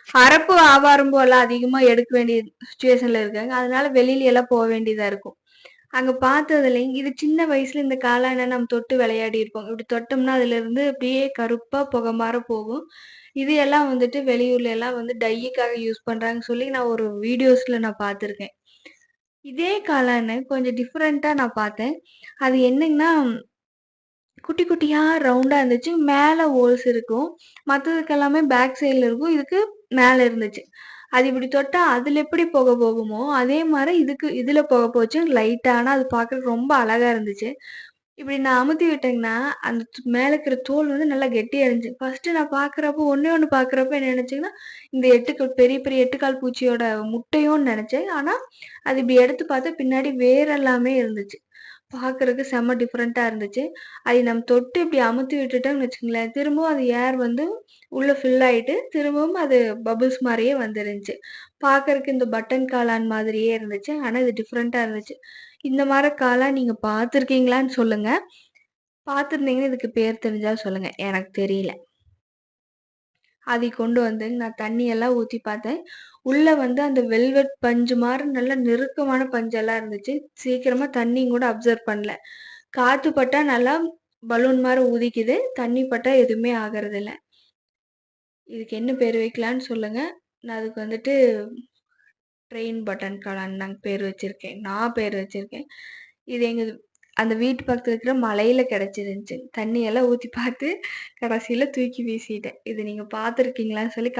அரப்பு ஆவாரம் போல அதிகமா எடுக்க வேண்டிய சுச்சுவேஷன்ல இருக்காங்க. அதனால வெளியில எல்லாம் போ வேண்டியதா இருக்கும். அங்க பார்த்ததுலயும் இது சின்ன வயசுல இந்த காளான நம்ம தொட்டு விளையாடி இருப்போம். இப்படி தொட்டோம்னா அதுலருந்து அப்படியே கருப்பா புகை மார போகும். இது எல்லாம் வந்துட்டு வெளியூர்ல எல்லாம் வந்து டைய்க்காக யூஸ் பண்றாங்கன்னு சொல்லி நான் ஒரு வீடியோஸ்ல நான் பார்த்துருக்கேன். இதே காளான கொஞ்சம் டிஃபரெண்ட்டா நான் பார்த்தேன். அது என்னங்கன்னா, குட்டி குட்டியா ரவுண்டா இருந்துச்சு. மேல ஹோல்ஸ் இருக்கும். மத்ததுக்கு எல்லாமே பேக் சைடுல இருக்கும். இதுக்கு மேல இருந்துச்சு. அது இப்படி தொட்டா அதுல எப்படி புகை போகுமோ, அதே மாரி இதுல புகை போச்சு. லைட்டா. ஆனா அது பார்க்கறதுக்கு ரொம்ப அழகா இருந்துச்சு. இப்படி நான் அமுத்தி விட்டேங்கன்னா, அந்த மேல இருக்கிற தோல் வந்து நல்லா கெட்டியா இருந்துச்சு. ஃபர்ஸ்ட்டு நான் பார்க்குறப்போ ஒண்ணே ஒண்ணு பார்க்குறப்ப என்ன நெனச்சேன்னா, இந்த பெரிய பெரிய 8 கால் பூச்சியோட முட்டையோன்னு நெனச்சேன். ஆனா, அது இப்படி எடுத்து பார்த்தா பின்னாடி வேர் எல்லாமே இருந்துச்சு. பார்க்கறதுக்கு செம்ம டிஃபரெண்ட்டா இருந்துச்சு. அதை நம்ம தொட்டு இப்படி அமுத்தி விட்டுட்டோம்னு வச்சுக்கங்களேன், திரும்பவும் அது ஏர் வந்து உள்ள ஃபில் ஆயிட்டு, திரும்பவும் அது பபிள்ஸ் மாரியே வந்துருந்துச்சு. பார்க்கறதுக்கு இந்த பட்டன் காளான் மாதிரியே இருந்துச்சு. ஆனா, இது டிஃபரெண்ட்டா இருந்துச்சு. இந்த மாரி காளான் நீங்க பார்த்துருக்கீங்களான்னு சொல்லுங்க. பார்த்துருந்தீங்கன்னா இதுக்கு பேர் தெரிஞ்சா சொல்லுங்க. எனக்கு தெரியல. அதை கொண்டு வந்து நான் தண்ணி எல்லாம் ஊத்தி பார்த்தேன். உள்ள வந்து அந்த வெல்வெட் பஞ்சு மாரி நல்ல நெருக்கமான பஞ்செல்லாம் இருந்துச்சு. சீக்கிரமா தண்ணியும் கூட அப்சர்வ் பண்ணல. காத்து பட்டா நல்லா பலூன் மாரி ஊதிக்குது. தண்ணி பட்டா எதுவுமே ஆகறதில்ல. இதுக்கு என்ன பேர் வைக்கலான்னு சொல்லுங்க. நான் அதுக்கு வந்துட்டு ட்ரெயின் பட்டன் காளான் தாங்க பேர் வச்சிருக்கேன். நான் பேர் வச்சிருக்கேன். இது எங்க அந்த வீட்டு பக்கத்துல இருக்கிற மலையில கிடைச்சிருந்துச்சு. தண்ணி எல்லாம் ஊத்தி பார்த்து கடைசியில தூக்கி வீசிட்டேன். இது நீங்க பார்த்துருக்கீங்களான்னு சொல்லி